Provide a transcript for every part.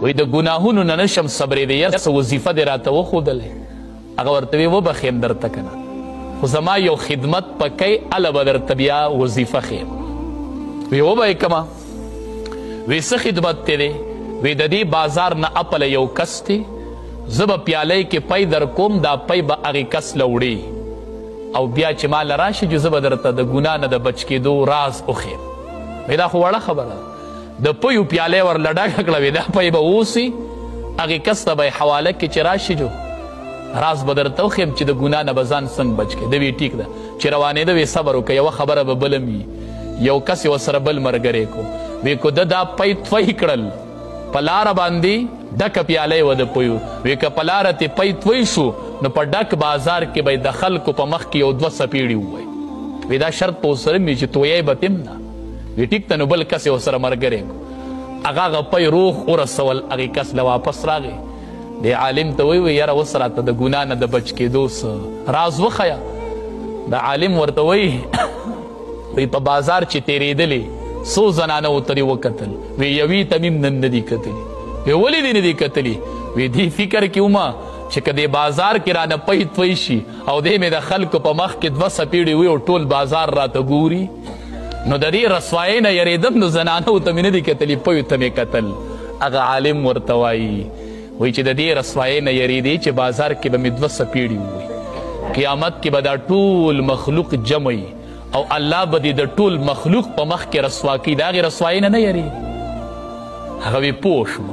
وی د ګناهونو نه نشم صبرېدی یا څه وظیفه دې راته وښودلی هغه ورته وی وبخیم درته که نه خو زما یو خدمت پکې هله به درته بیا وظیفه ښیم وی وبه یې کمه وی څه خدمت دی دی وی د دې بازار نه اپله یو کس دی زه به پیالۍ کې پی در کوم دا پی به هغې کس له وړي او بیا چې ما له راشي چې زه به درته د ګناه نه د بچ کېدو راز وښیم وی دا خو وړه خبره ده د پیو پیالۍ ورله ډکه کړه وی دا پی به اوسي هغې کس ته به یې حواله کې چې راشي جو راز به درته وښیم چې د ګناه نه به ځان څنګه بچ کړې ده وی ټیک ده چې روانېده وی صبر وکړه یوه خبره به بله وي یو کس یې ورسره بل ملګری کو وی کو ده دا پی توی کړل په لاره باندې ډکه پیالۍ وه د پیو وی که په لاره تې پی توی شو نو په ډک بازار کې به د خلکو په مخ کې یو دوه څپېړي ووایي وی دا شرط په ورسره وي چې تویی به تم نه وی ټیک ته نو بل کس یې ورسره ملګری کو هغه هغه پی روغ ورسول هغې کس له واپس راغی دی عالم ته وی یاره اوس راته د ګناه نه د بچ کېدو څه راز وښیه د عالم ورته وی په بازار چې تېرېدلې څو زنانه ورته دې وکتل وی یوې ته مې نن نه دي کتلي وی ولې دې نه دي کتلي وی دې فکر کې ومه چې که دې بازار کې رانه پی توی شي او دې مې د خلکو په مخ کې دوه څپېړې وي او ټول بازار راته ګوري نو د دې رسوایۍ نه یېرېدم نو زنانو ته مې نه دي کتلي پیو ته مې کتل هغه عالم ورته وایي وی چې د دې رسوایۍ نه یېرېدې چې بازار کې به مې دوه څپېړې ووي قیامت کې به دا ټول مخلوق جمع او الله به دې د ټول مخلوق په مخ کې رسوا کړي د هغې رسوایۍ نه یېرېږي هغه وی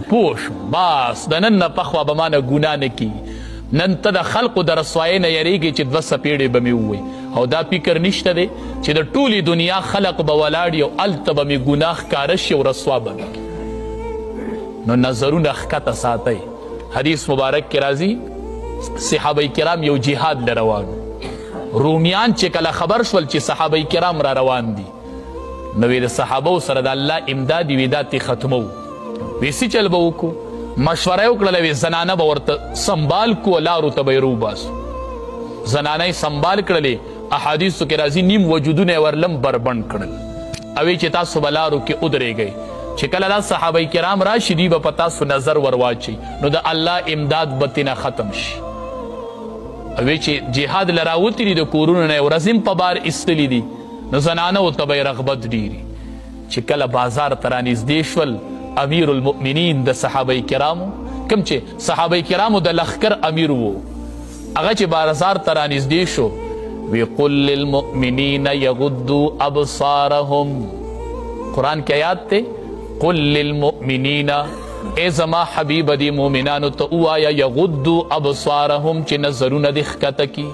پوه شوم بس د نن نه پخوا به ما نه ګناه نه کېږي نن ته د خلقو د رسوایۍ نه یېرېږي چې دوه څپېړې به مې ووایي او دا فکر نشته دی چې د ټولې دنیا خلق به ولاړ او هلته به مې ګناه ښکاره شي او رسوا به مې نو نظرونه ښکته ساتئ حدیث مبارک کې راځي صحابه کرام یو جهاد له روان رومیان چې کله خبر شول چې صحابه کرام را روان دي نو وی د صحابو سره د الله امداد وي دا تې ختمو وی څه چل به وکړو مشوره یې وکړله وی زنانه به ورته سنبال کو لارو ته به یې روباسو زنانه یې سنبال کړلې احادیثو کې راځي نیم وجودونه یې ورلم بربند کړل او چې تاسو به لارو کې ودرېږئ چې کله دا صحابه کرام راشي دوی به په تاسو نظر ورواچي نو د الله امداد به تېنه ختم شي او چې جهاد له راوتي دي د کورونو نه یې ورځ په بار ایستلي دي نو زنانو ته به یې رغبت ډېري چې کله بازار ته رانږدې شول امیر المؤمنین د صحابه کرامو کوم چې صحابه کرامو د لښکر امیر و هغه چې بازار ته رانږدې شو وی قل للمؤمنین یغضوا ابصارهم قرآن کې آیات ته قل للمؤمنین ای زما حبیب دی مومنانو ته ووایه یغضوا ابصارهم چې نظرونه دې ښکته کي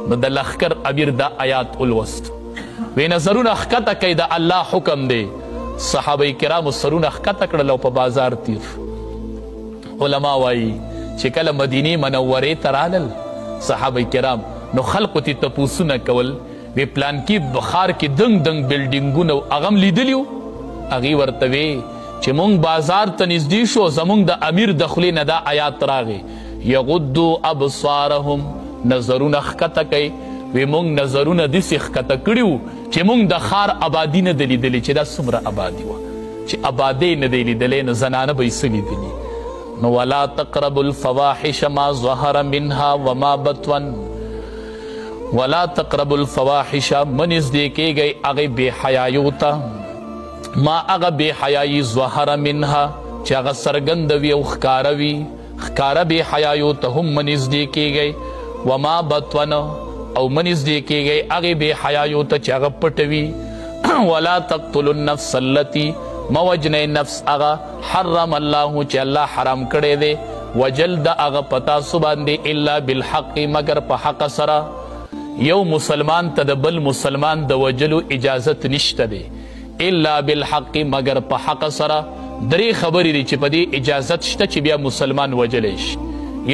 نو د لښکر امیر دا آیات ولوست وی نظرونه ښکته کوي د الله حکم دی صحابه کرامو سرونه ښکته کړل او په بازار تیر علما وایي چې کله مدینې منورې ته رالل صحابه کرام نو خلقو ته تپوسونه کول وی پلانکي بخار کې دنګ دنګ بلډینګونه هغه هم لیدلي وو هغې ورته وی چې مونږ بازار ته نږدې شو زمونږ د امیر د خولې نه دا آیات راغی یغضوا ابصارهم نظرونه ښکته کوي وی مونږ نظرونه داسې ښکته کړي وو چې مونږ د ښار آبادي نه ده لیدلې چې دا څومره آبادي وه چې آبادۍ نه دی لیدلی نو زنانه به یې څه لیدلي نو ولا تقربوا الفواحش ما ظهر منها وما بطن ولا تقربوا الفواحش من نږدې کیږئ هغې بې حیایو ته ما هغه بې حیایي ظهر منها چې هغه څرګنده وي او ښکاره وي ښکاره بې حیایو ته هم مه نږدې کیږئ وما بطن او مه نږدې کیږئ هغې بې حیایو ته چې هغه پټه وي ولا تقتلوا النفس التي مه وجنئ نفس هغه حرم الله چې الله حرام کړی دی وجل د هغه په تاسو باندې الا بالحق مگر په حق سره یو مسلمان ته د بل مسلمان د وجلو اجازت نشته دی الا بالحق مگر په حق سره درې خبرې دي چې په دې اجازت شته چې بیا مسلمان وجلی شي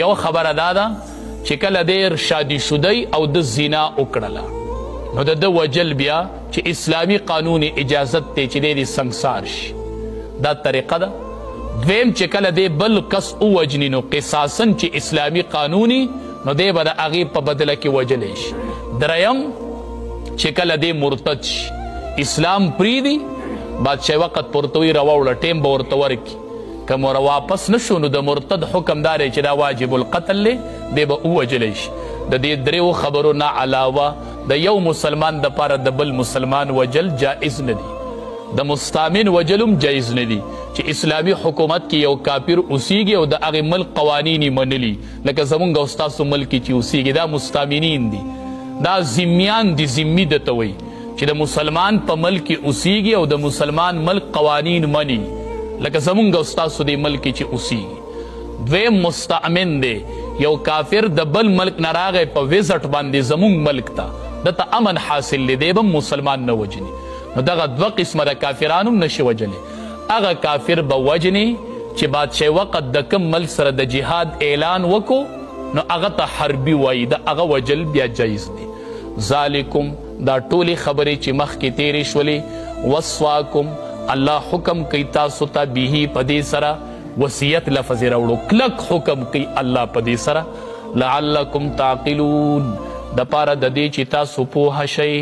یو خبره دا ده چې کله دیر شادي شدی او د زنا وکړله نو د ده وجل بیا چې اسلامي قانون اجازت دی چې دی دې سنګسار شي دا طریقه ده دویم چې کله دی بل کس ووجني نو قصاصا چې اسلامي قانوني نو دی به د هغې په بدله کې وجلی شي دریم چې کله دی مرتد شي اسلام پریدي بادشاهي وقت پورته وي راوړه ټیم به ورته ورکړي که مور واپس نشو نو د مرتد حکم دار چې دا واجب القتل دی دی به ووجلی شي د دې دریو خبرو نه علاوه د یو مسلمان دپاره د بل مسلمان وجل جایز نه دي د مستامن وجلم جایز نه دي چې اسلامي حکومت کې یو کافر اوسیږي او د هغې ملک قوانین یې منلي لکه زمونږ او ستاسو ملک کې چې اوسیږي دا مستامنین دي دا ذمیان دي ذمي درته وایي چې د مسلمان په ملک کې اوسیږي او د مسلمان ملک قوانین مني لکه زمونږ او ستاسو دې ملک کې چې اوسیږي دویم مستامن دی یو کافر د بل ملک نه راغی په وزټ باندې زمونږ ملک ته دته امن حاصل دی دی به مسلمان نه وجني نو دغه دوه قسمه د کافرانو نشي وجلی هغه کافر به وجني چې بادشاه وقت د کم ملک سره د جهاد اعلان وکړو نو هغه ته حربي وایي د هغه وجل بیا جایز دی ذالکم دا ټولې خبرې چې مخکې تیرې شولې وصواکم الله حکم کوي تاسو ته به په دې سره وصیت لفظ راوړو کلک حکم کوي الله په دې سره لعلکم تعقلون د پاره د دې چې تاسو پوه شئ